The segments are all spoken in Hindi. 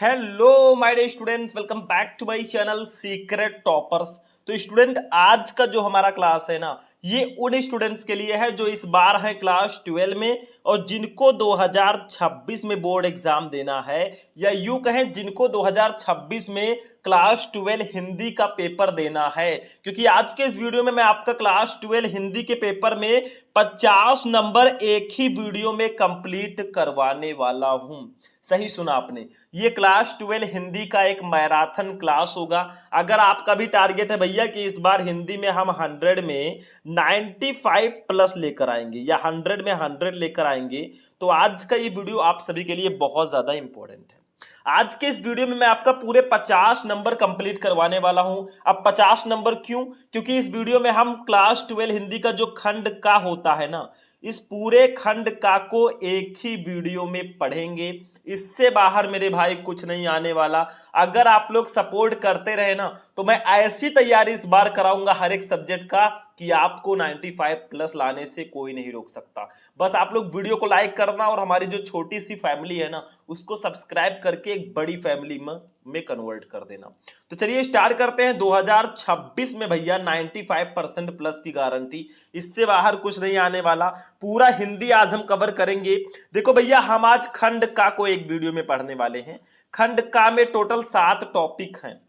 Hello my dear students, welcome back to my channel secret toppers. तो स्टूडेंट, आज का जो हमारा क्लास है ना, ये उन स्टूडेंट्स के लिए है जो इस बार है क्लास 12 में और जिनको 2026 में बोर्ड एग्जाम देना है, या यूं कहें जिनको 2026 में क्लास 12 हिंदी का पेपर देना है। क्योंकि आज के इस वीडियो में मैं आपका क्लास 12 हिंदी के पेपर में 50 नंबर एक ही वीडियो में कंप्लीट करवाने वाला हूं। सही सुना आपने, ये क्लास 12 हिंदी का एक मैराथन क्लास होगा। अगर आपका भी टारगेट है भैया कि इस बार हिंदी में हम 100 में 95 प्लस लेकर आएंगे या 100 में 100 लेकर आएंगे, तो आज का ये वीडियो आप सभी के लिए बहुत ज्यादा इंपॉर्टेंट है। आज के इस वीडियो में मैं आपका पूरे 50 नंबर कंप्लीट करवाने वाला हूं। अब 50 नंबर क्यों? क्योंकि इस वीडियो में हम क्लास 12 हिंदी का जो खंड का होता है ना, इस पूरे खंड का को एक ही वीडियो में पढ़ेंगे। इससे बाहर मेरे भाई कुछ नहीं आने वाला। अगर आप लोग सपोर्ट करते रहे ना, तो मैं ऐसी तैयारी इस बार कराऊंगा हर एक सब्जेक्ट का कि आपको 95 प्लस लाने से कोई नहीं रोक सकता। बस आप लोग वीडियो को लाइक करना और हमारी जो छोटी सी फैमिली है ना, उसको सब्सक्राइब करके एक बड़ी फैमिली में कन्वर्ट कर देना। तो चलिए स्टार्ट करते हैं। 2026 में भैया 95% प्लस की गारंटी, इससे बाहर कुछ नहीं आने वाला। पूरा हिंदी आज हम कवर करेंगे। देखो भैया, हम आज खंड का को एक वीडियो में पढ़ने वाले हैं। खंड का में टोटल 7 टॉपिक हैं,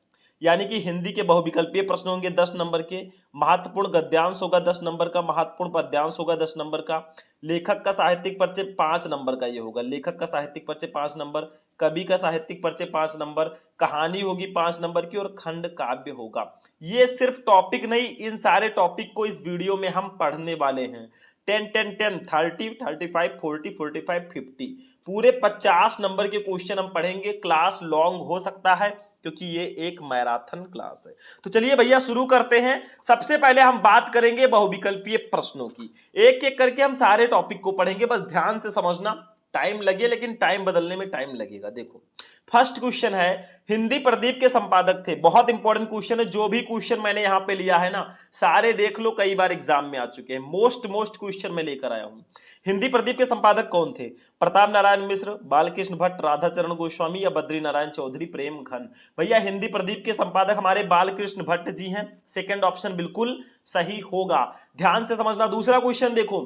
यानी कि हिंदी के बहुविकल्पीय प्रश्न होंगे 10 नंबर के, महत्वपूर्ण गद्यांश होगा 10 नंबर का, महत्वपूर्ण पद्यांश होगा 10 नंबर का, लेखक का साहित्यिक परिचय 5 नंबर का ये होगा, लेखक का साहित्यिक परिचय 5 नंबर, कवि का साहित्यिक परिचय 5 नंबर, कहानी होगी 5 नंबर की और खंड काव्य होगा। ये सिर्फ टॉपिक नहीं, इन सारे टॉपिक को इस वीडियो में हम पढ़ने वाले हैं। 10 10 10 30 35 40 45 50 पूरे 50 नंबर के क्वेश्चन हम पढ़ेंगे। क्लास लॉन्ग हो सकता है क्योंकि ये एक मैराथन क्लास है। तो चलिए भैया शुरू करते हैं। सबसे पहले हम बात करेंगे बहुविकल्पीय प्रश्नों की। एक एक करके हम सारे टॉपिक को पढ़ेंगे, बस ध्यान से समझना। टाइम लगे, लेकिन टाइम बदलने में टाइम लगेगा। देखो, फर्स्ट क्वेश्चन है, हिंदी प्रदीप के संपादक थे। बहुत इंपॉर्टेंट क्वेश्चन है। जो भी क्वेश्चन मैंने यहां पे लिया है ना, सारे देख लो, कई बार एग्जाम में आ चुके हैं। मोस्ट क्वेश्चन मैं लेकर आया हूं। हिंदी प्रदीप के संपादक कौन थे? प्रताप नारायण मिश्र, बालकृष्ण भट्ट, राधाचरण गोस्वामी या बद्री नारायण चौधरी, प्रेम घन। भैया हिंदी प्रदीप के संपादक हमारे बालकृष्ण भट्ट जी हैं। सेकंड ऑप्शन बिल्कुल सही होगा। ध्यान से समझना। दूसरा क्वेश्चन देखो,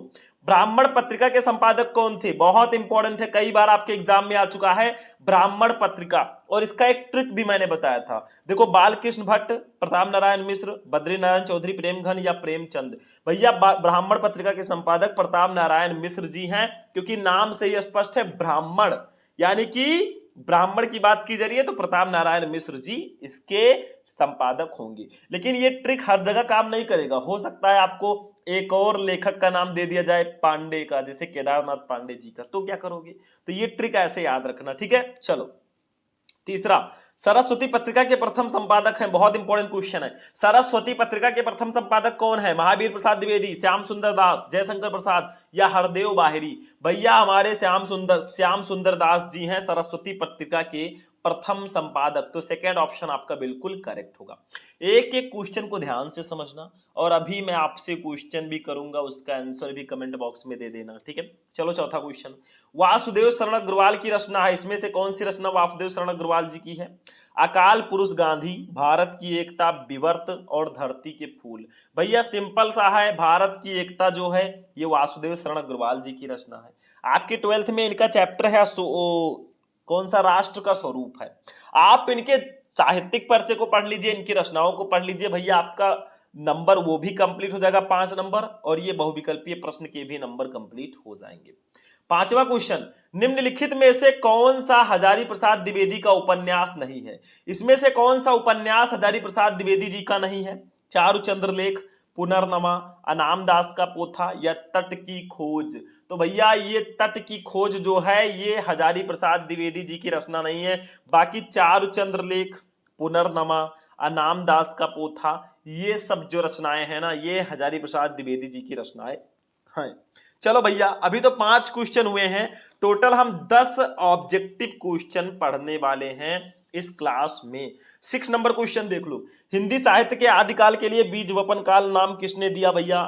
ब्राह्मण पत्रिका के संपादक कौन थे? बहुत इंपॉर्टेंट है, कई बार आपके एग्जाम में आ चुका है ब्राह्मण पत्रिका, और इसका एक ट्रिक भी मैंने बताया था। देखो, बालकृष्ण भट्ट, प्रताप नारायण मिश्र, बद्री नारायण चौधरी, प्रेमघन या प्रेमचंद। भैया ब्राह्मण पत्रिका के संपादक प्रताप नारायण मिश्र जी हैं, क्योंकि नाम से ही स्पष्ट है ब्राह्मण, यानी कि ब्राह्मण की बात की जा रही है, तो प्रताप नारायण मिश्र जी इसके संपादक होंगे। लेकिन ये ट्रिक हर जगह काम नहीं करेगा। हो सकता है आपको एक और लेखक का नाम दे दिया जाए पांडे का, जैसे केदारनाथ पांडे जी का, तो क्या करोगे? तो ये ट्रिक ऐसे याद रखना, ठीक है। चलो, तीसरा, सरस्वती पत्रिका के प्रथम संपादक हैं। बहुत इंपॉर्टेंट क्वेश्चन है। सरस्वती पत्रिका के प्रथम संपादक कौन है? महावीर प्रसाद द्विवेदी, श्याम सुंदर दास, जयशंकर प्रसाद या हरदेव बाहिरी। भैया हमारे श्याम सुंदर दास जी हैं सरस्वती पत्रिका के प्रथम संपादक। तो सेकंड ऑप्शन आपका बिल्कुल करेक्ट होगा। एक एक क्वेश्चन को ध्यान से समझना, और अभी मैं आपसे क्वेश्चन भी करूंगा, उसका आंसर भी कमेंट बॉक्स में दे देना, ठीक है। चलो, चौथा क्वेश्चन, वासुदेव शरण अग्रवाल की रचना है, इसमें से कौन सी रचना वासुदेव शरण अग्रवाल जी की है? अकाल पुरुष गांधी, भारत की एकता, विवर्त और धरती के फूल। भैया सिंपल सा है, भारत की एकता जो है ये वासुदेव शरण अग्रवाल जी की रचना है। आपके 12th में इनका चैप्टर है कौन सा? राष्ट्र का स्वरूप है। आप इनके साहित्यिक परिचय को पढ़ लीजिए, इनकी रचनाओं को पढ़ लीजिए, भैया आपका नंबर वो भी कंप्लीट हो जाएगा 5 नंबर, और ये बहुविकल्पीय प्रश्न के भी नंबर कंप्लीट हो जाएंगे। पांचवा क्वेश्चन, निम्नलिखित में से कौन सा हजारी प्रसाद द्विवेदी का उपन्यास नहीं है? इसमें से कौन सा उपन्यास हजारी प्रसाद द्विवेदी जी का नहीं है? चारुचंद्र लेख, पुनर्नमा, अनाम दास का पोथा या तट की खोज। तो भैया ये तट की खोज जो है ये हजारी प्रसाद द्विवेदी जी की रचना नहीं है। बाकी चारुचंद्र लेख, पुनर्नमा, अनाम दास का पोथा, ये सब जो रचनाएं हैं ना, ये हजारी प्रसाद द्विवेदी जी की रचनाएं हैं। चलो भैया, अभी तो 5 क्वेश्चन हुए हैं। टोटल हम 10 ऑब्जेक्टिव क्वेश्चन पढ़ने वाले हैं इस क्लास में। 6 नंबर क्वेश्चन देख लो, हिंदी साहित्य के आदिकाल के लिए बीज वपन काल नाम किसने दिया? भैया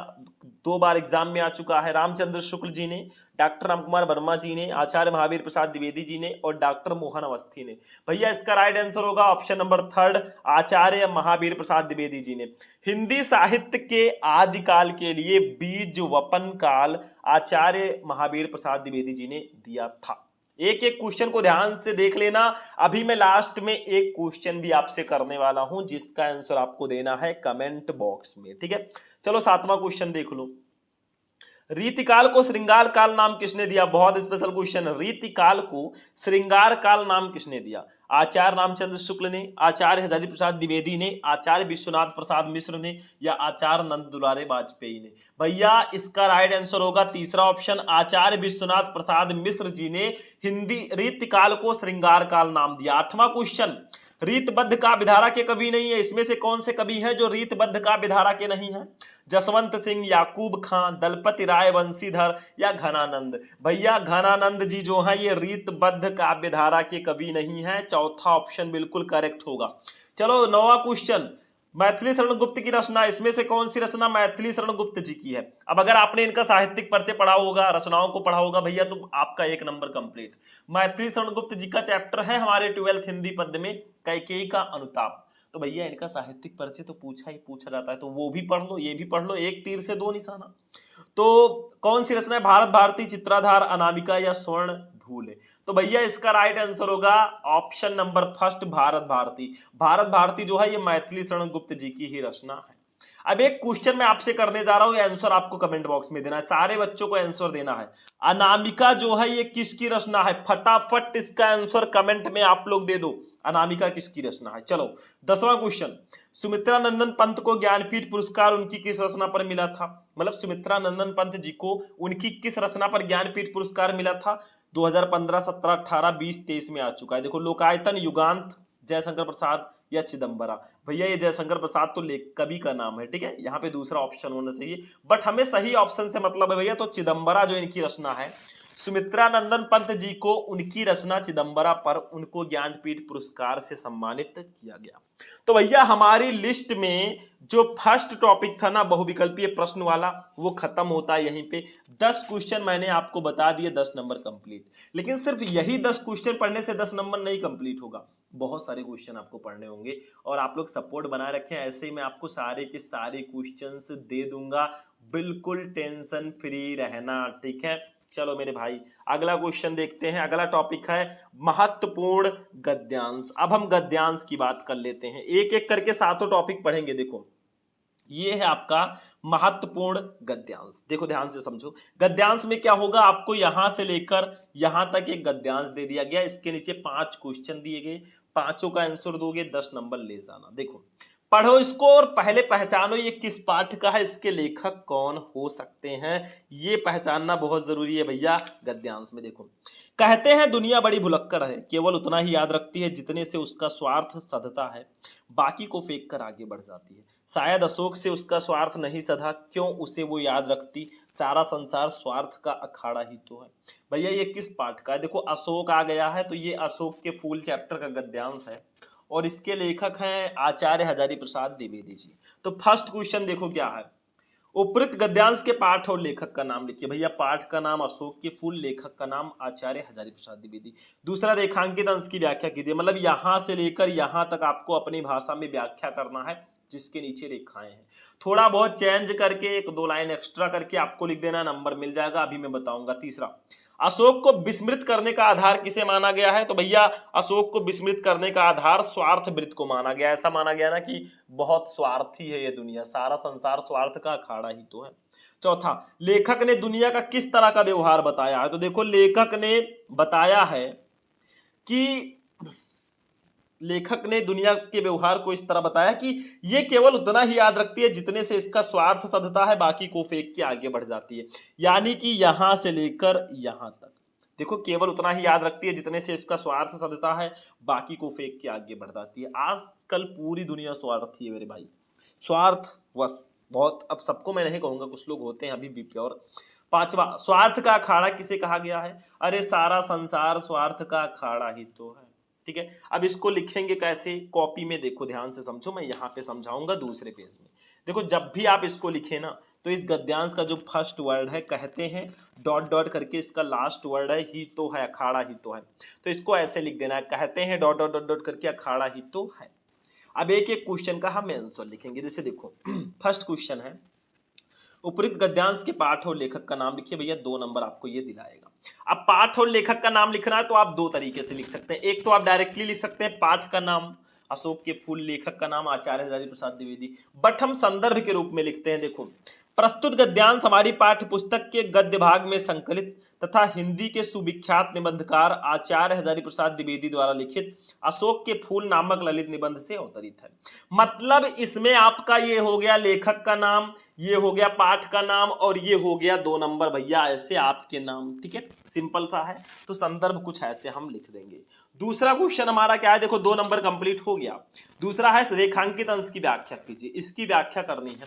2 बार एग्जाम में आ चुका है, रामचंद्र शुक्ल जी ने, डॉक्टर रामकुमार वर्मा जी ने, आचार्य महावीर प्रसाद द्विवेदी जी ने और डॉक्टर मोहन अवस्थी ने। भैया इसका राइट आंसर होगा ऑप्शन नंबर 3 आचार्य महावीर प्रसाद द्विवेदी जी ने। हिंदी साहित्य के आदिकाल के लिए बीज वपन काल आचार्य महावीर प्रसाद द्विवेदी जी ने दिया था। एक एक क्वेश्चन को ध्यान से देख लेना। अभी मैं लास्ट में एक क्वेश्चन भी आपसे करने वाला हूं जिसका आंसर आपको देना है कमेंट बॉक्स में, ठीक है। चलो 7वां क्वेश्चन देख लो। रीतिकाल को श्रृंगार काल नाम किसने दिया? बहुत स्पेशल क्वेश्चन। रीतिकाल को श्रृंगार काल नाम किसने दिया? आचार्य रामचंद्र शुक्ल ने, आचार्य हजारी प्रसाद द्विवेदी ने, आचार्य विश्वनाथ प्रसाद मिश्र ने या आचार्य नंद दुलारे वाजपेयी ने? भैया इसका राइट आंसर होगा तीसरा ऑप्शन, आचार्य विश्वनाथ प्रसाद मिश्र जी ने हिंदी रीतिकाल को श्रृंगार काल नाम दिया। 8वां क्वेश्चन, रीतबद्ध काव्य धारा के कवि नहीं है, इसमें से कौन से कवि हैं जो रीतबद्ध काव्य धारा के नहीं है? जसवंत सिंह, याकूब खां, दलपति राय वंशीधर या घनानंद? भैया घनानंद जी जो है ये रीतबद्ध काव्य धारा के कवि नहीं है। चौथा ऑप्शन बिल्कुल करेक्ट होगा। चलो 9वां क्वेश्चन, मैथिली शरण गुप्त की रचना, इसमें से कौन सी रचना मैथिली शरण गुप्त जी की है? अब अगर आपने इनका साहित्यिक परिचय पढ़ा होगा, रचनाओं को पढ़ा होगा भैया, तो आपका 1 नंबर कंप्लीट। मैथिली शरण गुप्त जी का चैप्टर है हमारे 12th हिंदी पद्य में कैकेयी का अनुताप। तो भैया इनका साहित्यिक परिचय तो पूछा जाता है, तो वो भी पढ़ लो, ये भी पढ़ लो, एक तीर से 2 निशाना। तो कौन सी रचना है? भारत भारती, चित्राधार, अनामिका या स्वर्ण धूल? तो भैया इसका राइट आंसर होगा ऑप्शन नंबर 1 भारत भारती। भारत भारती जो है ये मैथिली शरण गुप्त जी की ही रचना है। अब एक क्वेश्चन मैं आपसे करने जा रहा हूं, आंसर आपको कमेंट बॉक्स में देना है, सारे बच्चों को आंसर देना है। अनामिका जो है ये किसकी रचना है? फटाफट इसका आंसर कमेंट में आप लोग दे दो, अनामिका किसकी रचना है। चलो 10वां क्वेश्चन, सुमित्रा नंदन पंत को ज्ञानपीठ पुरस्कार उनकी किस रचना पर मिला था? मतलब सुमित्रा नंदन पंत जी को उनकी किस रचना पर ज्ञानपीठ पुरस्कार मिला था? 2015, 17, 18, 20, 23 में आ चुका है। देखो लोकायतन, युगांत, जयशंकर प्रसाद या चिदंबरा? भैया ये जयशंकर प्रसाद तो कवि का नाम है, ठीक है, यहाँ पे दूसरा ऑप्शन होना चाहिए, बट हमें सही ऑप्शन से मतलब है भैया। तो चिदंबरा जो इनकी रचना है, सुमित्रा नंदन पंत जी को उनकी रचना चिदंबरा पर उनको ज्ञानपीठ पुरस्कार से सम्मानित किया गया। तो भैया हमारी लिस्ट में जो फर्स्ट टॉपिक था ना बहुविकल्पीय प्रश्न वाला, वो खत्म होता है यहीं पे। 10 क्वेश्चन मैंने आपको बता दिए, 10 नंबर कंप्लीट। लेकिन सिर्फ यही 10 क्वेश्चन पढ़ने से 10 नंबर नहीं कंप्लीट होगा, बहुत सारे क्वेश्चन आपको पढ़ने होंगे। और आप लोग सपोर्ट बनाए रखें, ऐसे ही मैं आपको सारे के सारे क्वेश्चंस दे दूंगा, बिल्कुल टेंशन फ्री रहना, ठीक है। चलो मेरे भाई अगला क्वेश्चन देखते हैं। अगला टॉपिक है महत्वपूर्ण गद्यांश। अब हम गद्यांश की बात कर लेते हैं, एक एक करके सातों टॉपिक पढ़ेंगे। देखो ये है आपका महत्वपूर्ण गद्यांश, देखो ध्यान से समझो। गद्यांश में क्या होगा, आपको यहां से लेकर यहां तक एक गद्यांश दे दिया गया, इसके नीचे 5 क्वेश्चन दिए गए, पांचों का आंसर दोगे 10 नंबर ले जाना। देखो पढ़ो इसको और पहले पहचानो ये किस पाठ का है, इसके लेखक कौन हो सकते हैं, ये पहचानना बहुत जरूरी है भैया गद्यांश में। देखो कहते हैं दुनिया बड़ी भुलक्कड़ है, केवल उतना ही याद रखती है जितने से उसका स्वार्थ सधता है, बाकी को फेंक कर आगे बढ़ जाती है। शायद अशोक से उसका स्वार्थ नहीं सधा, क्यों उसे वो याद रखती, सारा संसार स्वार्थ का अखाड़ा ही तो है। भैया ये किस पाठ का है? देखो अशोक आ गया है, तो ये अशोक के फूल चैप्टर का गद्यांश है और इसके लेखक हैं आचार्य हजारी प्रसाद द्विवेदी जी। तो फर्स्ट क्वेश्चन देखो क्या है, उपयुक्त गद्यांश के पाठ और लेखक का नाम लिखिए। भैया पाठ का नाम अशोक के फूल, लेखक का नाम आचार्य हजारी प्रसाद द्विवेदी। दूसरा रेखांकित अंश की व्याख्या कीजिए, मतलब यहां से लेकर यहां तक आपको अपनी भाषा में व्याख्या करना है, जिसके नीचे रेखाएं हैं। थोड़ा बहुत चेंज करके 1-2 लाइन एक्स्ट्रा करके आपको लिख देना, नंबर मिल जाएगा, अभी मैं बताऊंगा। तीसरा, अशोक को विस्मृत करने का आधार किसे माना गया है? तो भैया अशोक को विस्मृत करने का आधार स्वार्थ वृत्त को माना गया। ऐसा माना गया ना कि बहुत स्वार्थी है ये दुनिया, सारा संसार स्वार्थ का अखाड़ा ही तो है। चौथा, लेखक ने दुनिया का किस तरह का व्यवहार बताया है? तो देखो लेखक ने बताया है कि लेखक ने दुनिया के व्यवहार को इस तरह बताया कि ये केवल उतना ही याद रखती है जितने से इसका स्वार्थ सधता है, बाकी को फेंक के आगे बढ़ जाती है। यानी कि यहां से लेकर यहां तक देखो, केवल उतना ही याद रखती है जितने से इसका स्वार्थ सधता है, बाकी को फेंक के आगे बढ़ जाती है। आजकल पूरी दुनिया स्वार्थी है मेरे भाई, स्वार्थ बस बहुत। अब सबको मैं नहीं कहूंगा, कुछ लोग होते हैं अभी भी प्योर। पांचवा, स्वार्थ का अखाड़ा किसे कहा गया है? अरे सारा संसार स्वार्थ का अखाड़ा ही तो है, ठीक है। अब इसको लिखेंगे कैसे, कॉपी में देखो ध्यान से समझो, मैं यहाँ पे समझाऊंगा दूसरे पेज में। देखो जब भी आप इसको लिखे ना तो इस गद्यांश का जो फर्स्ट वर्ड है कहते हैं डॉट डॉट करके, इसका लास्ट वर्ड है ही तो है, अखाड़ा ही तो है, तो इसको ऐसे लिख देना है, कहते हैं डॉट डॉट डॉट डॉट करके अखाड़ा ही तो है। अब एक एक क्वेश्चन का हम आंसर लिखेंगे। जैसे देखो फर्स्ट क्वेश्चन है, उपयुक्त गद्यांश के पाठ और लेखक का नाम लिखिए भैया, 2 नंबर आपको ये दिलाएगा। अब पाठ और लेखक का नाम लिखना है तो आप 2 तरीके से लिख सकते हैं। एक तो आप डायरेक्टली लिख सकते हैं पाठ का नाम अशोक के फूल, लेखक का नाम आचार्य हजारी प्रसाद द्विवेदी, बट हम संदर्भ के रूप में लिखते हैं। देखो प्रस्तुत गद्यांश हमारी पाठ्य पुस्तक के गद्य भाग में संकलित तथा हिंदी के सुविख्यात निबंधकार आचार्य हजारी प्रसाद द्विवेदी द्वारा लिखित अशोक के फूल नामक ललित निबंध से अवतरित है। मतलब इसमें आपका ये हो गया लेखक का नाम, ये हो गया पाठ का नाम, और ये हो गया 2 नंबर भैया ऐसे आपके नाम, ठीक है, सिंपल सा है। तो संदर्भ कुछ ऐसे हम लिख देंगे। दूसरा क्वेश्चन हमारा क्या है, देखो 2 नंबर कंप्लीट हो गया। दूसरा है रेखांकित अंश की व्याख्या कीजिए। इसकी व्याख्या करनी है।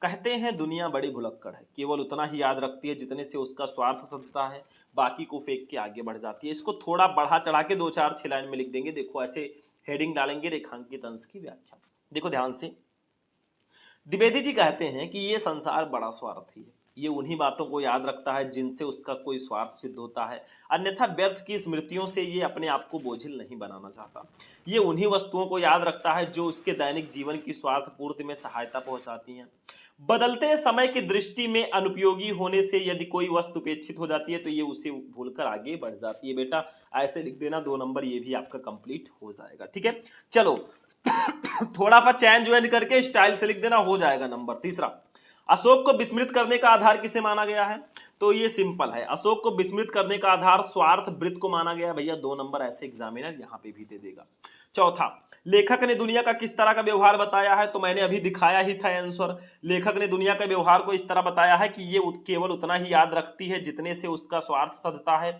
कहते हैं दुनिया बड़ी भुलक्कड़ है, केवल उतना ही याद रखती है जितने से उसका स्वार्थ सधता है, बाकी को फेंक के आगे बढ़ जाती है। इसको थोड़ा बढ़ा चढ़ा के 2-4-6 लाइन में लिख देंगे। देखो ऐसे हेडिंग डालेंगे, रेखांकित अंश की व्याख्या। देखो ध्यान से, द्विवेदी जी कहते हैं कि ये संसार बड़ा स्वार्थी है, ये उन्हीं बातों को याद रखता है जिनसे उसका कोई स्वार्थ सिद्ध होता है, अन्यथा व्यर्थ की स्मृतियों से ये अपने आप को बोझिल नहीं बनाना चाहता। ये उन्हीं वस्तुओं को याद रखता है जो उसके दैनिक जीवन की स्वार्थ पूर्ति में सहायता पहुंचाती हैं। बदलते समय की दृष्टि में अनुपयोगी होने से यदि कोई वस्तु उपेक्षित हो जाती है तो ये उसे भूलकर आगे बढ़ जाती है। बेटा ऐसे लिख देना, 2 नंबर ये भी आपका कंप्लीट हो जाएगा, ठीक है। चलो थोड़ा सा चेंज वेंज करके स्टाइल से लिख देना, हो जाएगा नंबर। तीसरा, अशोक को विस्मृत करने का आधार किसे माना गया है, तो ये सिंपल है, अशोक को विस्मृत करने का आधार स्वार्थ वृत्त को माना गया। भैया 2 नंबर ऐसे एग्जामिनर यहाँ पे भी दे देगा। चौथा, लेखक ने दुनिया का किस तरह का व्यवहार बताया है, तो मैंने अभी दिखाया ही था आंसर। लेखक ने दुनिया के व्यवहार को इस तरह बताया है कि ये केवल उतना ही याद रखती है जितने से उसका स्वार्थ सधता है,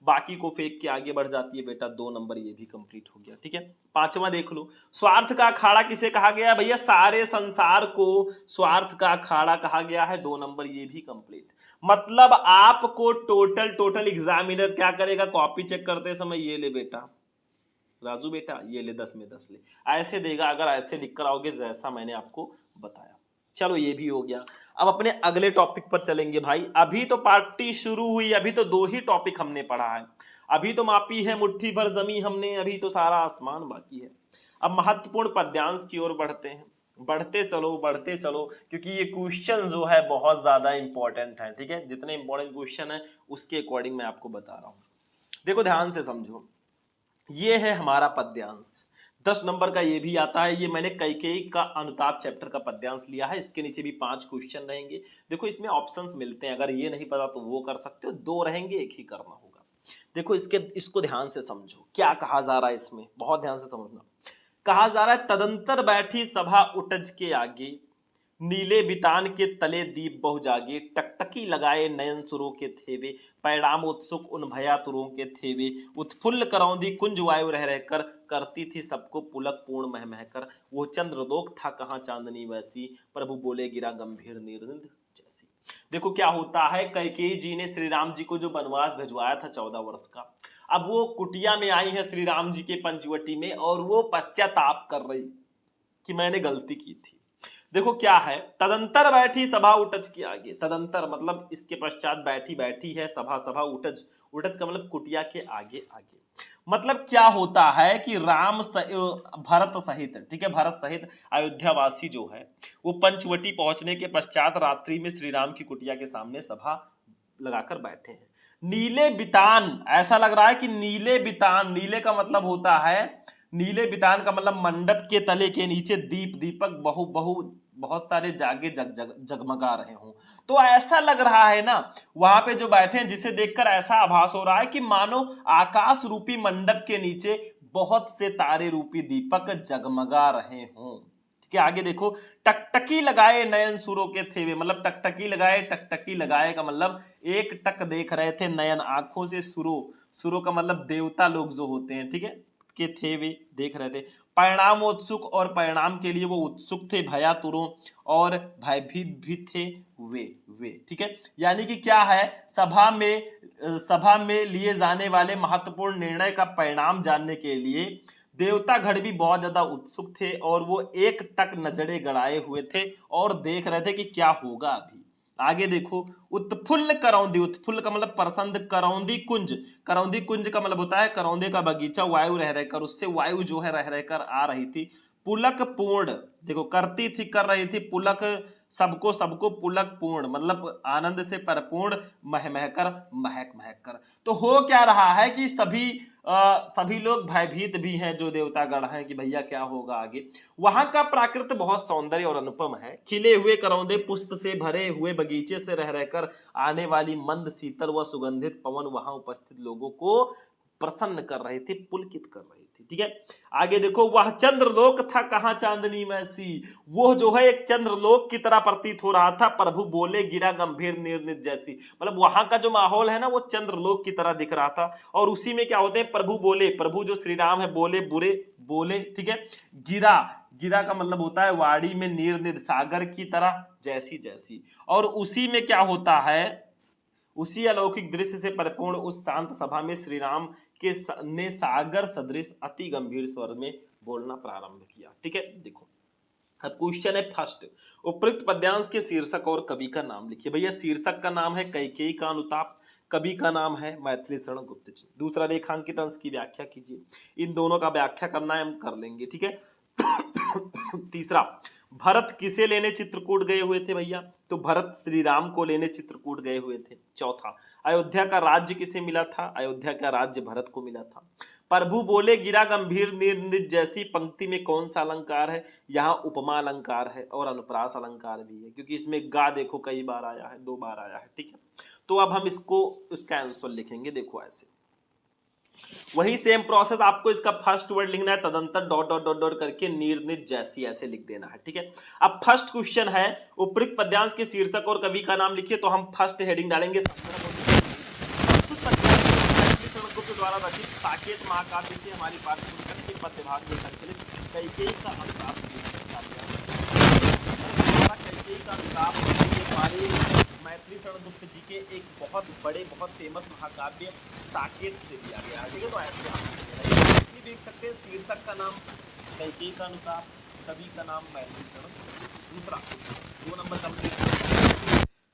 बाकी को फेंक के आगे बढ़ जाती है। बेटा 2 नंबर ये भी कंप्लीट हो गया, ठीक है। पांचवा देख लो, स्वार्थ का अखाड़ा किसे कहा गया, भैया सारे संसार को स्वार्थ का अखाड़ा कहा गया है। 2 नंबर ये भी कंप्लीट। मतलब आपको टोटल एग्जामिनर क्या करेगा, कॉपी चेक करते समय ये ले बेटा राजू, बेटा ये ले 10 में 10 ले, ऐसे देगा अगर ऐसे लिख कर आओगे जैसा मैंने आपको बताया। चलो ये भी हो गया। अब अपने अगले टॉपिक पर चलेंगे भाई। अभी तो पार्टी शुरू हुई, अभी तो 2 ही टॉपिक हमने पढ़ा है। अभी तो मापी है मुट्ठी भर जमी हमने, अभी तो सारा आसमान बाकी है। अब महत्वपूर्ण पद्यांश की ओर बढ़ते हैं। बढ़ते चलो, क्योंकि ये क्वेश्चन जो है बहुत ज्यादा इंपॉर्टेंट है, ठीक है। जितने इंपॉर्टेंट क्वेश्चन है उसके अकॉर्डिंग मैं आपको बता रहा हूँ। देखो ध्यान से समझो, ये है हमारा पद्यांश। 10 नंबर का ये भी आता है। ये मैंने कैकेयी का अनुताप चैप्टर का पद्यांश लिया है। इसके नीचे भी 5 क्वेश्चन रहेंगे। देखो इसमें ऑप्शंस मिलते हैं, अगर ये नहीं पता तो वो कर सकते हो, 2 रहेंगे, एक ही करना होगा। देखो इसको ध्यान से समझो, क्या कहा जा रहा है इसमें, बहुत ध्यान से समझना। कहा जा रहा है, तदंतर बैठी सभा उटज के आगे, नीले बितान के तले दीप बहु जागे, टकटकी लगाए नयन सुरों के थेवे, परिणाम उत्सुक उन भया तुरों के थेवे, उत्फुल्ल करौंदी कुंज वायु रह रहकर, करती थी सबको पुलक पूर्ण मह महकर, वो चंद्रलोक था कहाँ चांदनी वैसी, प्रभु बोले गिरा गंभीर निर्निंद जैसी। देखो क्या होता है, कैकेयी जी ने श्री राम जी को जो वनवास भिजवाया था 14 वर्ष का, अब वो कुटिया में आई है श्री राम जी के पंचवटी में, और वो पश्चाताप कर रही कि मैंने गलती की थी। देखो क्या है, तदंतर बैठी सभा उटज के आगे, तदंतर मतलब इसके पश्चात बैठी है सभा उटज का मतलब कुटिया के आगे। मतलब क्या होता है कि भरत सहित, ठीक है, भरत सहित अयोध्यावासी जो है वो पंचवटी पहुंचने के पश्चात रात्रि में श्री राम की कुटिया के सामने सभा लगाकर बैठे हैं। नीले बितान, ऐसा लग रहा है कि नीले बितान, नीले का मतलब होता है, नीले बितान का मतलब मंडप के तले के नीचे दीपक बहुत सारे जागे जगमगा रहे हों। तो ऐसा लग रहा है ना, वहां पे जो बैठे हैं जिसे देखकर ऐसा आभास हो रहा है कि मानो आकाश रूपी मंडप के नीचे बहुत से तारे रूपी दीपक जगमगा रहे हों। ठीक है, आगे देखो, टकटकी लगाए नयन सुरों के थेवे, मतलब टकटकी लगाए का मतलब एक टक देख रहे थे नयन आंखों से सुरों का मतलब देवता लोग जो होते हैं, ठीक है, के थे वे, देख रहे थे। परिणामोत्सुक और परिणाम के लिए वो उत्सुक थे, भयातुरों और भयभीत भी थे वे, ठीक है। यानी कि क्या है, सभा में लिए जाने वाले महत्वपूर्ण निर्णय का परिणाम जानने के लिए देवतागण भी बहुत ज्यादा उत्सुक थे और वो एक टक नजरे गड़ाए हुए थे और देख रहे थे कि क्या होगा अभी आगे। देखो, उत्फुल्ल करौंदी, उत्फुल्ल का मतलब प्रसन्न, करौंदी कुंज, करौंदी कुंज का मतलब होता है करौंदे का बगीचा, वायु रह रहकर, उससे वायु जो है रह रहकर आ रही थी। पुलक पूर्ण, देखो करती थी, कर रही थी, पुलक सबको सबको, पुलक पूर्ण मतलब आनंद से परिपूर्ण, मह महकर, महक महक कर। तो हो क्या रहा है कि सभी लोग भयभीत भी हैं, जो देवतागण हैं, कि भैया क्या होगा आगे। वहां का प्राकृत बहुत सौंदर्य और अनुपम है, खिले हुए करौंदे, पुष्प से भरे हुए बगीचे से रह रहकर आने वाली मंद शीतल व सुगंधित पवन वहां उपस्थित लोगों को प्रसन्न कर रहे थे, पुलकित कर रहे थे, ठीक है। आगे देखो, वह चंद्रलोक था कहां चांदनी में सी, वो जो है एक चंद्रलोक की तरह प्रतीत हो रहा था। प्रभु बोले गिरा गंभीर निर्नित जैसी, मतलब वहां का जो माहौल है ना, वो चंद्रलोक की तरह दिख रहा था। और उसी में क्या होते हैं, प्रभु बोले, प्रभु जो श्री राम है बोले, बुरे बोले, ठीक है। गिरा, गिरा का मतलब होता है वाड़ी में, निर्नित सागर की तरह, जैसी जैसी। और उसी में क्या होता है, उसी अलौकिक दृश्य से परिपूर्ण उस शांत सभा में श्री राम ने सागर सदृश अति गंभीर स्वर में बोलना प्रारंभ किया, ठीक है। देखो, अब क्वेश्चन है फर्स्ट, उपयुक्त पद्यांश के शीर्षक और कवि का नाम लिखिए। भैया शीर्षक का नाम है कैकेयी का अनुताप, कवि का नाम है मैथिली शरण गुप्त जी। दूसरा, रेखांकित अंश की व्याख्या कीजिए। इन दोनों का व्याख्या करना है, हम कर लेंगे, ठीक है। तीसरा, भरत किसे लेने चित्रकूट गए हुए थे भैया, तो भरत श्री राम को लेने चित्रकूट गए हुए थे। चौथा, अयोध्या का राज्य किसे मिला था, अयोध्या का राज्य भरत को मिला था। प्रभु बोले गिरा गंभीर निर्नित जैसी पंक्ति में कौन सा अलंकार है, यहाँ उपमा अलंकार है और अनुप्रास अलंकार भी है, क्योंकि इसमें गा देखो कई बार आया है, 2 बार आया है, ठीक है। तो अब हम इसका आंसर लिखेंगे, देखो ऐसे। वही सेम प्रोसेस आपको इसका फर्स्ट वर्ड लिखना है, तदंतर डॉट डॉट डॉट डॉट करके निर्नित जैसी ऐसे लिख देना है, ठीक है। अब फर्स्ट क्वेश्चन है, उपयुक्त पद्यांश के शीर्षक और कवि का नाम लिखिए। तो हम फर्स्ट हेडिंग डालेंगे, द्वारा रचित साकेत महाकाव्य से हमारी पाठ्यपुस्तक के पद्य भाग में संकलित कैकेयी का अनुताप कैकेयी का अनुताप हमारे मैथिली शरण गुप्त जी के एक बहुत बड़े, बहुत फेमस महाकाव्य साकेत से लिया गया है, ठीक है। तो ऐसे आप देख सकते हैं, शीर्षक का नाम कैकेयी का अनुताप, कवि का नाम मैथिली शरण। दूसरा, 2 नंबर कंप्लीट।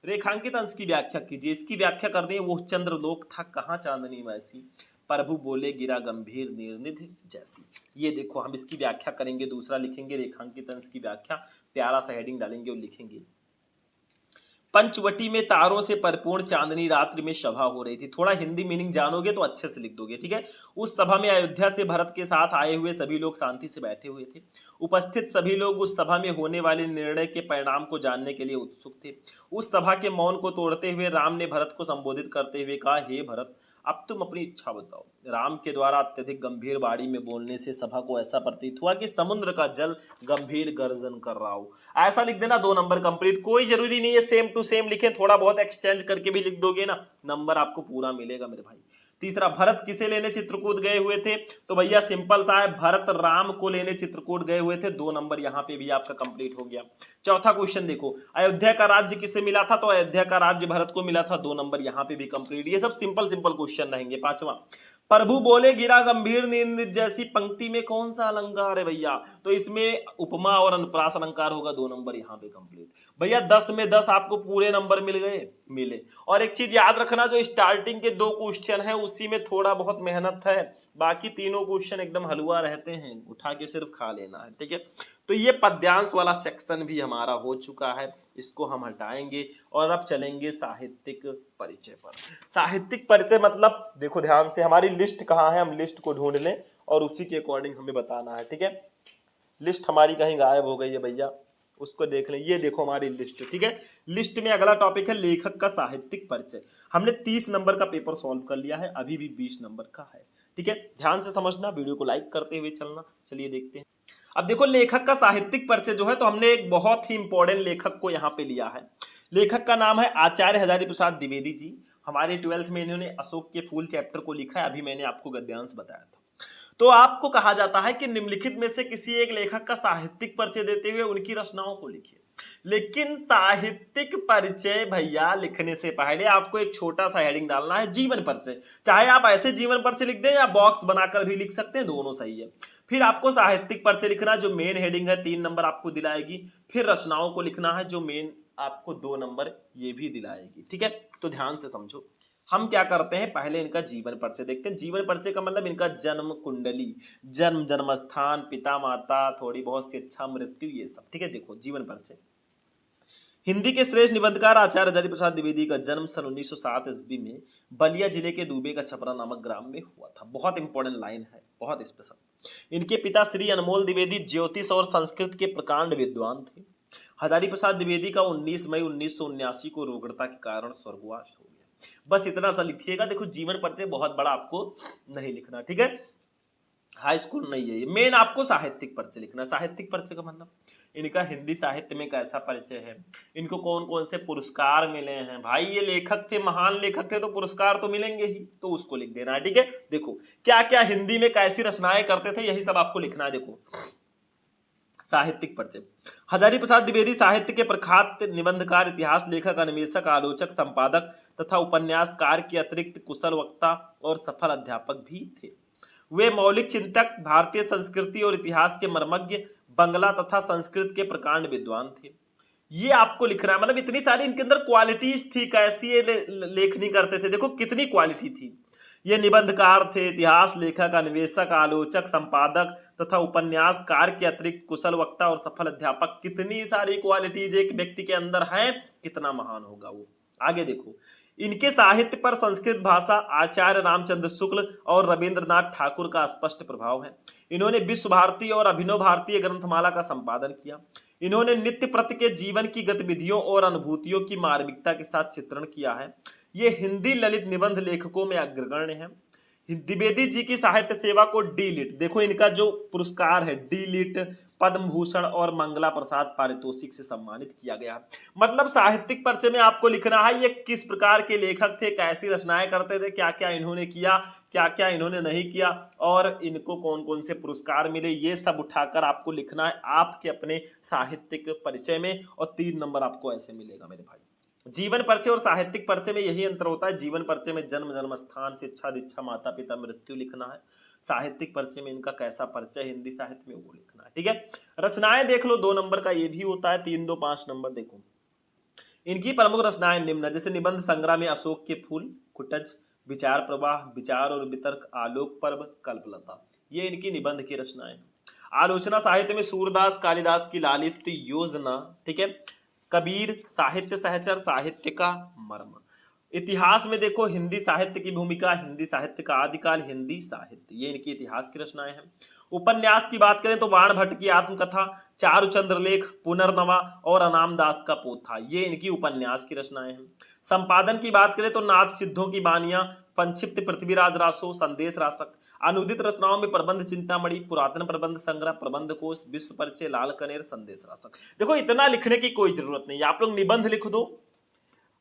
रेखांकित अंश की व्याख्या कीजिए। इसकी व्याख्या कर दें, वो चंद्रलोक था कहां चांदनी वैसी, प्रभु बोले गिरा गंभीर निर्निध जैसी। ये देखो, हम इसकी व्याख्या करेंगे, दूसरा लिखेंगे रेखांकित अंश की व्याख्या, प्यारा सा हेडिंग डालेंगे और लिखेंगे, पंचवटी में तारों से परिपूर्ण चांदनी रात्रि में सभा हो रही थी। थोड़ा हिंदी मीनिंग जानोगे तो अच्छे से लिख दोगे, ठीक है। उस सभा में अयोध्या से भरत के साथ आए हुए सभी लोग शांति से बैठे हुए थे। उपस्थित सभी लोग उस सभा में होने वाले निर्णय के परिणाम को जानने के लिए उत्सुक थे। उस सभा के मौन को तोड़ते हुए राम ने भरत को संबोधित करते हुए कहा, हे भरत, अब तुम अपनी इच्छा बताओ। राम के द्वारा अत्यधिक गंभीर वाणी में बोलने से सभा को ऐसा प्रतीत हुआ कि समुद्र का जल गंभीर गर्जन कर रहा हो। ऐसा लिख देना, 2 नंबर कंप्लीट। कोई जरूरी नहीं है सेम टू सेम लिखे, थोड़ा बहुत एक्सचेंज करके भी लिख दोगे ना, नंबर आपको पूरा मिलेगा मेरे भाई। तीसरा, भरत किसे लेने चित्रकूट गए हुए थे, तो भैया सिंपल सा है, भरत राम को लेने चित्रकूट गए हुए थे, 2 नंबर यहाँ पे भी आपका कंप्लीट हो गया। चौथा क्वेश्चन देखो, अयोध्या का राज्य किसे मिला था, तो अयोध्या का राज्य भरत को मिला था, 2 नंबर यहाँ पे भी कंप्लीट। ये सब सिंपल सिंपल क्वेश्चन रहेंगे। पांचवा, प्रभु बोले गिरा गंभीर निर्नित जैसी पंक्ति में कौन सा अलंकार है भैया, तो इसमें उपमा और अनुप्रास अलंकार होगा, 2 नंबर यहाँ पे कंप्लीट। भैया 10 में 10 आपको पूरे नंबर मिल गए, मिले। और एक चीज याद रखना, जो स्टार्टिंग के 2 क्वेश्चन है उसी में थोड़ा बहुत मेहनत है, बाकी तीनों क्वेश्चन एकदम हलवा रहते हैं, उठा के सिर्फ खा लेना है, ठीक है। तो ये पद्यांश वाला सेक्शन भी हमारा हो चुका है, इसको हम हटाएंगे और अब चलेंगे साहित्यिक परिचय पर। साहित्यिक परिचय मतलब देखो ध्यान से, हमारी लिस्ट कहाँ है, हम लिस्ट को ढूंढ लें और उसी के अकॉर्डिंग हमें बताना है, ठीक है। लिस्ट हमारी कहीं गायब हो गई है भैया, उसको देख लें। ये देखो हमारी लिस्ट, ठीक है। लिस्ट में अगला टॉपिक है लेखक का साहित्यिक परिचय। हमने 30 नंबर का पेपर सॉल्व कर लिया है, अभी भी 20 नंबर का है, ठीक है। ध्यान से समझना, वीडियो को लाइक करते हुए चलना। चलिए देखते हैं। अब देखो, लेखक का साहित्यिक परिचय जो है, तो हमने एक बहुत ही इंपॉर्टेंट लेखक को यहाँ पे लिया है। लेखक का नाम है आचार्य हजारी प्रसाद द्विवेदी जी। हमारे 12th में इन्होंने अशोक के फूल चैप्टर को लिखा है, अभी मैंने आपको गद्यांश बताया था। तो आपको कहा जाता है कि निम्नलिखित में से किसी एक लेखक का साहित्यिक परिचय देते हुए उनकी रचनाओं को लिखिए। लेकिन साहित्यिक परिचय भैया लिखने से पहले आपको एक छोटा सा हेडिंग डालना है, जीवन परिचय। चाहे आप ऐसे जीवन परिचय लिख दें या बॉक्स बनाकर भी लिख सकते हैं, दोनों सही है। फिर आपको साहित्यिक परिचय लिखना, जो मेन हेडिंग है 3 नंबर आपको दिलाएगी। फिर रचनाओं को लिखना है, जो मेन आपको 2 नंबर ये भी दिलाएगी। ठीक है, तो ध्यान से समझो। हम क्या करते हैं, पहले इनका जीवन परिचय देखते हैं। जीवन परिचय का मतलब इनका जन्म कुंडली, जन्म जन्म स्थान, पिता माता, थोड़ी बहुत शिक्षा, मृत्यु, ये सब। ठीक है, देखो जीवन परिचय। हिंदी के श्रेष्ठ निबंधकार आचार्य हजारी प्रसाद द्विवेदी का जन्म सन 1907 ईस्वी में बलिया जिले के दुबे का छपरा नामक ग्राम में हुआ था। बहुत इंपॉर्टेंट लाइन है, बहुत स्पेशल। इनके पिता श्री अनमोल द्विवेदी ज्योतिष और संस्कृत के प्रकांड विद्वान थे। हजारी प्रसाद द्विवेदी का 19 मई 1979 को रोगड़ता के कारण स्वर्गवास हो गया। बस इतना सा लिखिएगा। देखो जीवन परिचय बहुत बड़ा आपको नहीं लिखना, ठीक है, हाई स्कूल नहीं है ये। मेन आपको साहित्यिक परिचय लिखना है। साहित्यिक परिचय का मतलब इनका हिंदी साहित्य में कैसा परिचय है, इनको कौन कौन से पुरस्कार मिले हैं। भाई ये लेखक थे, महान लेखक थे, तो पुरस्कार तो मिलेंगे ही, तो उसको लिख देना है। ठीक है, देखो क्या क्या हिंदी में कैसी रचनाएं करते थे, यही सब आपको लिखना है। देखो साहित्यिक परिचय। हजारी प्रसाद द्विवेदी साहित्य के प्रख्यात निबंधकार, इतिहास लेखक, अन्वेषक, आलोचक, संपादक तथा उपन्यासकार के अतिरिक्त कुशल वक्ता और सफल अध्यापक भी थे। वे मौलिक चिंतक, भारतीय संस्कृति और इतिहास के मर्मज्ञ, बंगला तथा संस्कृत के प्रकांड विद्वान थे। ये आपको लिखना है। मतलब इतनी सारी इनके अंदर क्वालिटीज थी, कैसी ये लेखनी करते थे। देखो कितनी क्वालिटी थी। ये निबंधकार थे, इतिहास लेखक, अन्वेषक, आलोचक, संपादक तथा उपन्यासकार के अतिरिक्त कुशल वक्ता और सफल अध्यापक। कितनी सारी क्वालिटीज एक व्यक्ति के अंदर है, कितना महान होगा वो। आगे देखो, इनके साहित्य पर संस्कृत भाषा, आचार्य रामचंद्र शुक्ल और रविंद्रनाथ ठाकुर का स्पष्ट प्रभाव है। इन्होंने विश्व भारती और अभिनव भारतीय ग्रंथमाला का संपादन किया। इन्होंने नित्य प्रति के जीवन की गतिविधियों और अनुभूतियों की मार्मिकता के साथ चित्रण किया है। ये हिंदी ललित निबंध लेखकों में अग्रगण्य है। द्विवेदी जी की साहित्य सेवा को डी लिट, देखो इनका जो पुरस्कार है डी लिट, पद्म भूषण और मंगला प्रसाद पारितोषिक से सम्मानित किया गया। मतलब साहित्यिक परिचय में आपको लिखना है ये किस प्रकार के लेखक थे, कैसी रचनाएं करते थे, क्या क्या इन्होंने किया, क्या क्या इन्होंने नहीं किया, और इनको कौन कौन से पुरस्कार मिले, ये सब उठाकर आपको लिखना है आपके अपने साहित्यिक परिचय में। और 3 नंबर आपको ऐसे मिलेगा मेरे भाई। जीवन परिचय और साहित्यिक परिचय में यही अंतर होता है। जीवन परिचय में जन्म जन्म स्थान, शिक्षा दीक्षा, माता पिता, मृत्यु लिखना है। साहित्यिक परिचय में इनका कैसा परिचय हिंदी साहित्य में वो लिखना है। ठीक है, रचनाएं देख लो, 2 नंबर का ये भी होता है, 3 2 5 नंबर। देखो इनकी प्रमुख रचनाएं निम्न, जैसे निबंध संग्रह में अशोक के फूल, कुटज, विचार प्रवाह, विचार और वितर्क, आलोक पर्व, कल्पलता, ये इनकी निबंध की रचनाएं हैं। आलोचना साहित्य में सूरदास, कालिदास की लालित्य योजना, ठीक है, कबीर, साहित्य सहचर, साहित्य का मर्म। इतिहास में देखो हिंदी साहित्य की भूमिका, हिंदी साहित्य का आदिकाल, हिंदी साहित्य, ये इनकी इतिहास की रचनाएं हैं। उपन्यास की बात करें तो वाण भट्ट की आत्मकथा, चारुचंद्र लेख, पुनर्नवा और अनाम दास का पोथा, ये इनकी उपन्यास की रचनाएं हैं। संपादन की बात करें तो नाथ सिद्धों की बानियां, पंक्षिप्त, पृथ्वीराज रासो, संदेश रासक। अनुदित रचनाओं में प्रबंध चिंतामणि, पुरातन प्रबंध संग्रह, प्रबंध कोश, विश्व परिचय, लाल कनेर, संदेश रासक। देखो इतना लिखने की कोई जरूरत नहीं है, आप लोग निबंध लिख दो,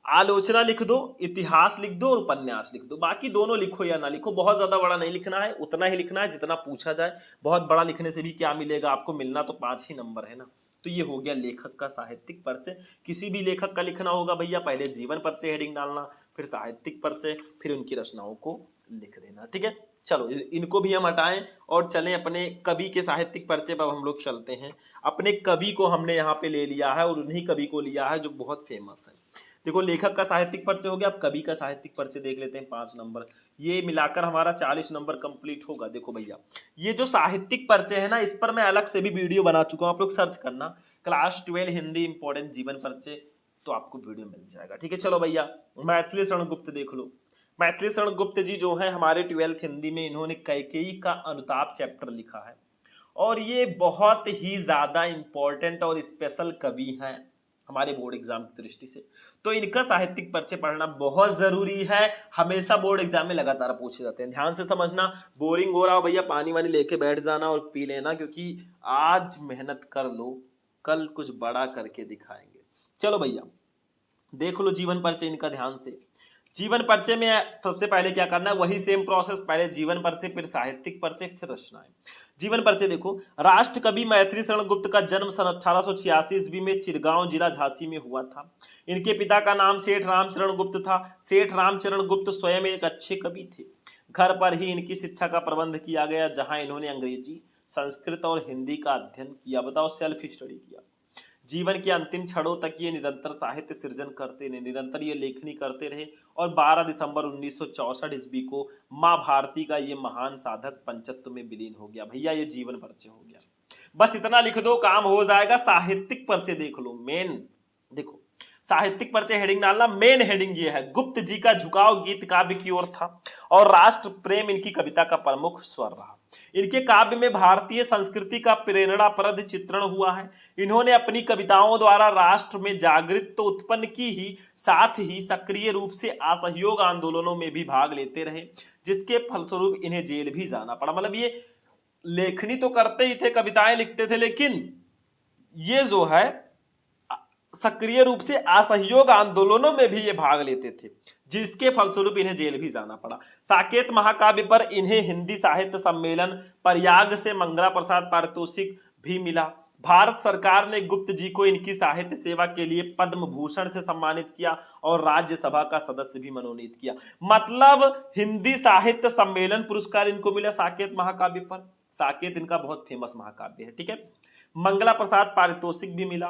आलोचना लिख दो, इतिहास लिख दो और उपन्यास लिख दो। बाकी दोनों लिखो या ना लिखो, बहुत ज्यादा बड़ा नहीं लिखना है, उतना ही लिखना है जितना पूछा जाए। बहुत बड़ा लिखने से भी क्या मिलेगा आपको, मिलना तो 5 ही नंबर है ना। तो ये हो गया लेखक का साहित्यिक परिचय। किसी भी लेखक का लिखना होगा भैया, पहले जीवन परिचय हेडिंग डालना, फिर साहित्यिक परिचय, फिर उनकी रचनाओं को लिख देना। ठीक है, चलो इनको भी हम हटाएं और चलें अपने कवि के साहित्यिक परिचय पर हम लोग चलते हैं। अपने कवि को हमने यहाँ पे ले लिया है और उन्हीं कवि को लिया है जो बहुत फेमस है। देखो लेखक का साहित्यिक परिचय हो गया, अब कवि का साहित्यिक परिचय देख लेते हैं, 5 नंबर। ये मिलाकर हमारा 40 नंबर कंप्लीट होगा। देखो भैया ये जो साहित्यिक परिचय है ना, इस पर मैं अलग से भी वीडियो बना चुका हूँ, आप लोग सर्च करना क्लास 12 हिंदी इंपॉर्टेंट जीवन परिचय, तो आपको वीडियो मिल जाएगा। ठीक है, चलो भैया मैथिली शरण गुप्त देख लो। मैथिली शरण गुप्त जी जो है हमारे 12th हिंदी में, इन्होंने कैकेयी का अनुताप चैप्टर लिखा है और ये बहुत ही ज्यादा इंपॉर्टेंट और स्पेशल कवि हैं हमारे बोर्ड एग्जाम की दृष्टि से। तो इनका साहित्यिक परिचय पढ़ना बहुत जरूरी है, हमेशा बोर्ड एग्जाम में लगातार पूछे जाते हैं। ध्यान से समझना, बोरिंग हो रहा हो भैया पानी वानी लेके बैठ जाना और पी लेना, क्योंकि आज मेहनत कर लो, कल कुछ बड़ा करके दिखाएंगे। चलो भैया देख लो जीवन परिचय इनका ध्यान से। जीवन परिचय में सबसे पहले क्या करना है, वही सेम प्रोसेस, पहले जीवन परिचय, फिर साहित्यिक परिचय, फिर रचनाएं। जीवन परिचय देखो, राष्ट्र कवि मैथिली शरण गुप्त का जन्म सन 1886 ईस्वी में चिरगांव जिला झांसी में हुआ था। इनके पिता का नाम सेठ रामचरण गुप्त था। सेठ रामचरण गुप्त स्वयं एक अच्छे कवि थे। घर पर ही इनकी शिक्षा का प्रबंध किया गया, जहां इन्होंने अंग्रेजी, संस्कृत और हिंदी का अध्ययन किया। बताओ, सेल्फ स्टडी किया। जीवन के अंतिम क्षणों तक ये निरंतर साहित्य सृजन करते रहे, निरंतर ये लेखनी करते रहे और 12 दिसंबर 1964 ईस्वी को माँ भारती का ये महान साधक पंचत्व में विलीन हो गया। भैया ये जीवन परिचय हो गया। बस इतना लिख दो, काम हो जाएगा। साहित्यिक परिचय देख लो, मेन देखो, साहित्यिक परिचय हेडिंग डालना, मेन हेडिंग ये है, गुप्त जी का झुकाव गीत काव्य की ओर था और राष्ट्र प्रेम इनकी कविता का प्रमुख स्वर रहा। इनके काव्य में भारतीय संस्कृति का प्रेरणाप्रद चित्रण हुआ है। इन्होंने अपनी कविताओं द्वारा राष्ट्र में जागृति तो उत्पन्न की ही, साथ ही सक्रिय रूप से असहयोग आंदोलनों में भी भाग लेते रहे, जिसके फलस्वरूप इन्हें जेल भी जाना पड़ा। मतलब ये लेखनी तो करते ही थे, कविताएं लिखते थे, लेकिन ये जो है सक्रिय रूप से असहयोग आंदोलनों में भी ये भाग लेते थे, जिसके फलस्वरूप इन्हें जेल भी जाना पड़ा। साकेत महाकाव्य पर इन्हें हिंदी साहित्य सम्मेलन प्रयाग से मंगला प्रसाद पारितोषिक भी मिला। भारत सरकार ने गुप्त जी को इनकी साहित्य सेवा के लिए पद्म भूषण से सम्मानित किया और राज्यसभा का सदस्य भी मनोनीत किया। मतलब हिंदी साहित्य सम्मेलन पुरस्कार इनको मिला साकेत महाकाव्य पर। साकेत इनका बहुत फेमस महाकाव्य है, ठीक है। मंगला प्रसाद पारितोषिक भी मिला।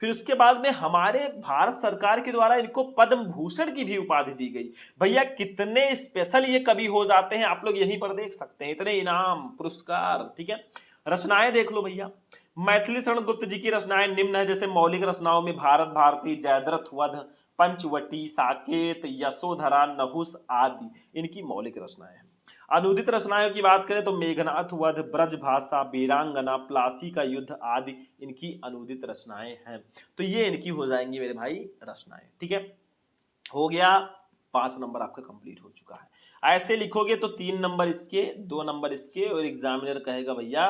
फिर उसके बाद में हमारे भारत सरकार के द्वारा इनको पद्म भूषण की भी उपाधि दी गई। भैया कितने स्पेशल ये कवि हो जाते हैं, आप लोग यहीं पर देख सकते हैं, इतने इनाम पुरस्कार, ठीक है। रचनाएं देख लो भैया, मैथिली शरण गुप्त जी की रचनाएं निम्न है। जैसे मौलिक रचनाओं में भारत भारती, जयद्रथ वध, पंचवटी, साकेत, यशोधरा, नहुस आदि इनकी मौलिक रचनाएं हैं। अनुदित रचनाओं की बात करें तो मेघनाथ वध, ब्रजभाषा, वीरांगना, प्लासी का युद्ध आदि इनकी अनुदित रचनाएं हैं। तो ये इनकी हो जाएंगी मेरे भाई रचनाएं, ठीक है। हो गया, 5 नंबर आपका कंप्लीट हो चुका है। ऐसे लिखोगे तो 3 नंबर इसके, 2 नंबर इसके और एग्जामिनर कहेगा भैया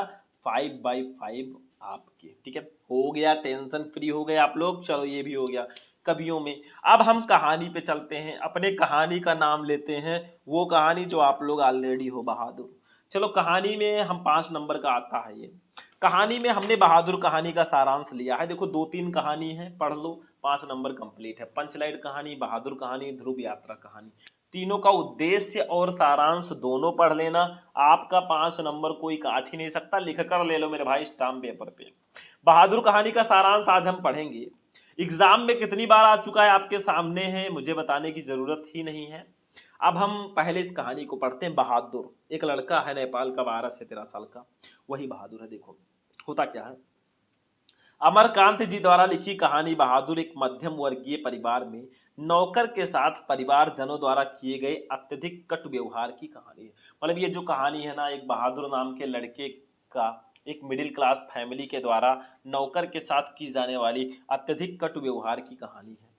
5/5 आपके, ठीक है। हो गया, टेंशन फ्री हो गए आप लोग। चलो ये भी हो गया कवियों में। अब हम कहानी पे चलते हैं, अपने कहानी का नाम लेते हैं, वो कहानी जो आप लोग ऑलरेडी हो, बहादुर। चलो कहानी में हम 5 नंबर का आता है ये। कहानी में हमने बहादुर कहानी का सारांश लिया है। देखो 2-3 कहानी है, पढ़ लो, 5 नंबर कंप्लीट है। पंचलाइट कहानी, बहादुर कहानी, ध्रुव यात्रा कहानी, तीनों का उद्देश्य और सारांश दोनों पढ़ लेना। आपका 5 नंबर कोई काट ही नहीं सकता, लिख कर ले लो मेरे भाई स्टाम्प पेपर पे। बहादुर कहानी का सारांश आज हम पढ़ेंगे। एग्जाम में कितनी बार आ चुका है आपके सामने है, मुझे बताने की जरूरत ही नहीं है। अब हम पहले इस कहानी को पढ़ते हैं। बहादुर एक लड़का है नेपाल का, 12 से 13 साल का, वही बहादुर है। देखो होता क्या है, अमरकांत जी द्वारा लिखी कहानी बहादुर एक मध्यम वर्गीय परिवार में नौकर के साथ परिवारजनों द्वारा किए गए अत्यधिक कटु व्यवहार की कहानी है। मतलब ये जो कहानी है ना, एक बहादुर नाम के लड़के का एक मिडिल क्लास फैमिली के द्वारा नौकर के साथ की जाने वाली अत्यधिक कटु व्यवहार की कहानी है।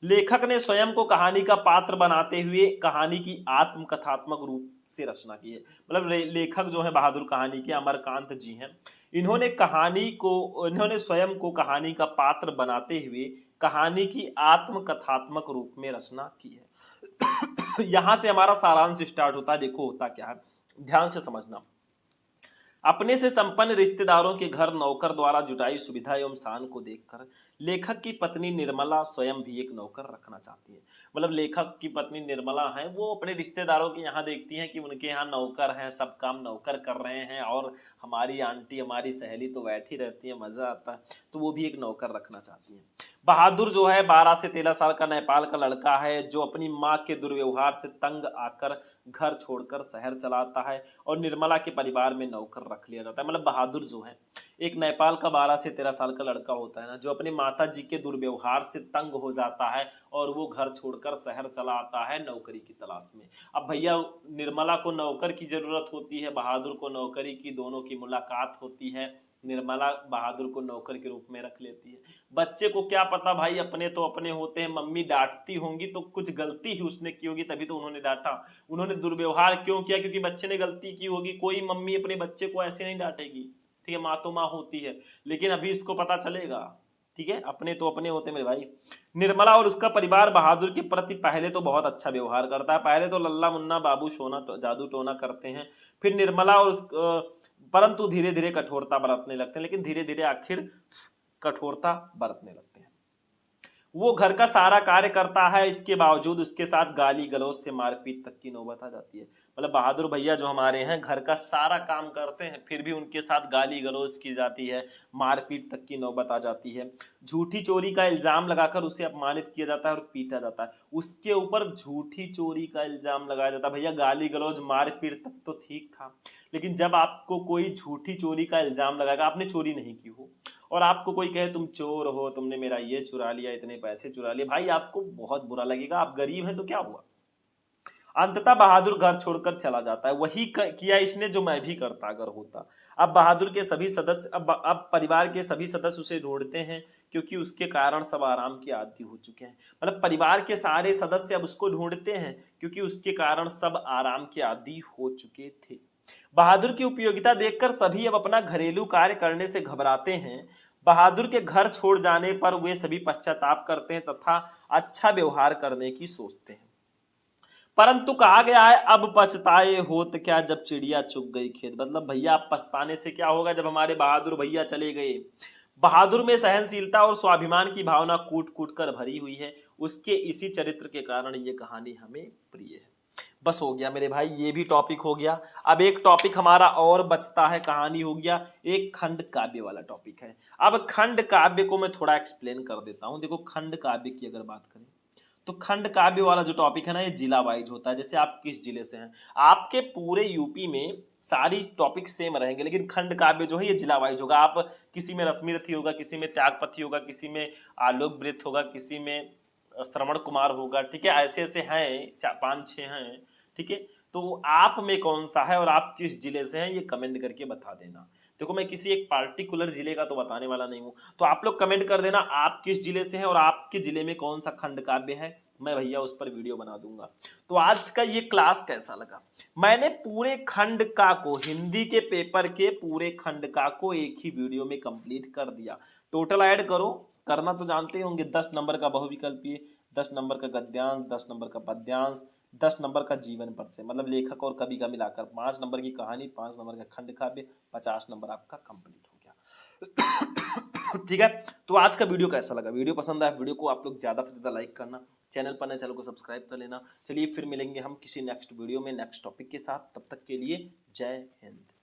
लेखक ने स्वयं को कहानी का पात्र बनाते हुए कहानी की आत्मकथात्मक रूप से रचना की है। मतलब लेखक जो है बहादुर कहानी के अमरकांत जी हैं, इन्होंने स्वयं को कहानी का पात्र बनाते हुए कहानी की आत्मकथात्मक रूप में रचना की है। यहां से हमारा सारांश स्टार्ट होता है। देखो होता क्या है, ध्यान से समझना। अपने से संपन्न रिश्तेदारों के घर नौकर द्वारा जुटाई सुविधा एवं शान को देखकर लेखक की पत्नी निर्मला स्वयं भी एक नौकर रखना चाहती है। मतलब लेखक की पत्नी निर्मला है, वो अपने रिश्तेदारों के यहाँ देखती हैं कि उनके यहाँ नौकर हैं, सब काम नौकर कर रहे हैं और हमारी आंटी, हमारी सहेली तो बैठी रहती है, मजा आता है, तो वो भी एक नौकर रखना चाहती है। बहादुर जो है 12 से 13 साल का नेपाल का लड़का है, जो अपनी माँ के दुर्व्यवहार से तंग आकर घर छोड़कर शहर चला आता है और निर्मला के परिवार में नौकर रख लिया जाता है। मतलब बहादुर जो है एक नेपाल का 12 से 13 साल का लड़का होता है ना, जो अपनी माता जी के दुर्व्यवहार से तंग हो जाता है और वो घर छोड़कर शहर चला आता है नौकरी की तलाश में। अब भैया निर्मला को नौकर की जरूरत होती है, बहादुर को नौकरी की, दोनों की मुलाकात होती है। निर्मला बहादुर को नौकर के रूप में रख लेती है। बच्चे को क्या पता भाई, अपने तो अपने होते हैं, मम्मी डांटती होंगी तो कुछ गलती ही उसने की होगी, तभी तो उन्होंने डांटा। उन्होंने दुर्व्यवहार क्यों किया? क्योंकि बच्चे ने गलती की होगी। कोई मम्मी अपने बच्चे को ऐसे नहीं डांटेगी, ठीक है, माँ तो माँ होती है। लेकिन अभी इसको पता चलेगा, ठीक है, अपने तो अपने होते मेरे भाई। निर्मला और उसका परिवार बहादुर के प्रति पहले तो बहुत अच्छा व्यवहार करता है, पहले तो लल्ला मुन्ना बाबू सोना जादू टोना करते हैं, फिर निर्मला और परंतु धीरे धीरे कठोरता बरतने लगते हैं, लेकिन धीरे धीरे आखिर कठोरता बरतने लगते हैं। वो घर का सारा कार्य करता है, इसके बावजूद उसके साथ गाली गलौज से मारपीट तक की नौबत आ जाती है। मतलब बहादुर भैया जो हमारे हैं घर का सारा काम करते हैं, फिर भी उनके साथ गाली गलौज की जाती है, मारपीट तक की नौबत आ जाती है। झूठी चोरी का इल्जाम लगाकर उसे अपमानित किया जाता है और पीटा जाता है। उसके ऊपर झूठी चोरी का इल्जाम लगाया जाता है। भैया गाली गलौज मारपीट तक तो ठीक था, लेकिन जब आपको कोई झूठी चोरी का इल्जाम लगाएगा, आपने चोरी नहीं की हो और आपको कोई कहे तुम चोर हो, तुमने मेरा ये चुरा लिया, इतने पैसे चुरा लिए, भाई आपको बहुत बुरा लगेगा। आप गरीब हैं तो क्या हुआ। अंततः बहादुर घर छोड़कर चला जाता है। वही किया इसने जो मैं भी करता अगर होता। अब बहादुर के सभी सदस्य अब परिवार के सभी सदस्य उसे ढूंढते हैं, क्योंकि उसके कारण सब आराम के आदी हो चुके हैं। मतलब परिवार के सारे सदस्य अब उसको ढूंढते हैं, क्योंकि उसके कारण सब आराम के आदी हो चुके थे। बहादुर की उपयोगिता देखकर सभी अब अपना घरेलू कार्य करने से घबराते हैं। बहादुर के घर छोड़ जाने पर वे सभी पश्चाताप करते हैं तथा अच्छा व्यवहार करने की सोचते हैं। परंतु कहा गया है अब पछताए होत क्या जब चिड़िया चुग गई खेत। मतलब भैया अब पछताने से क्या होगा जब हमारे बहादुर भैया चले गए। बहादुर में सहनशीलता और स्वाभिमान की भावना कूट कूट कर भरी हुई है। उसके इसी चरित्र के कारण ये कहानी हमें प्रिय है। बस हो गया मेरे भाई, ये भी टॉपिक हो गया। अब एक टॉपिक हमारा और बचता है, कहानी हो गया, एक खंड काव्य वाला टॉपिक है। अब खंड काव्य को मैं थोड़ा एक्सप्लेन कर देता हूं। देखो खंड काव्य की अगर बात करें तो खंड काव्य वाला जो टॉपिक है ना, ये जिला वाइज होता है। जैसे आप किस जिले से हैं, आपके पूरे यूपी में सारी टॉपिक सेम रहेंगे, लेकिन खंड काव्य जो है ये जिला वाइज होगा। आप किसी में रश्मिरथी होगा, किसी में त्यागपति होगा, किसी में आलोक वृत्त होगा, किसी में श्रवण कुमार होगा। ठीक है, ऐसे ऐसे हैं, 5-6 हैं। ठीक है, तो आप में कौन सा है और आप किस जिले से हैं, ये कमेंट करके बता देना। देखो मैं किसी एक पार्टिकुलर जिले का तो बताने वाला नहीं हूं, तो आप लोग कमेंट कर देना आप किस जिले से हैं और आपके जिले में कौन सा खंड काव्य है। मैं भैया उस पर वीडियो बना दूंगा। तो आज का ये क्लास कैसा लगा। मैंने पूरे खंड का को, हिंदी के पेपर के पूरे खंड का को एक ही वीडियो में कंप्लीट कर दिया। टोटल ऐड करो, करना तो जानते होंगे। 10 नंबर का बहुविकल्पीय, 10 नंबर का गद्यांश, 10 नंबर का पद्यांश, 10 नंबर का जीवन परिचय, मतलब लेखक और कवि का मिलाकर 5 नंबर की कहानी, 5 नंबर का खंड काव्य, 50 नंबर आपका कंप्लीट हो गया। ठीक है, तो आज का वीडियो कैसा लगा। वीडियो पसंद आया, वीडियो को आप लोग ज्यादा से ज्यादा लाइक करना, चैनल पर नए चैनल को सब्सक्राइब कर लेना। चलिए फिर मिलेंगे हम किसी नेक्स्ट वीडियो में नेक्स्ट टॉपिक के साथ। तब तक के लिए जय हिंद।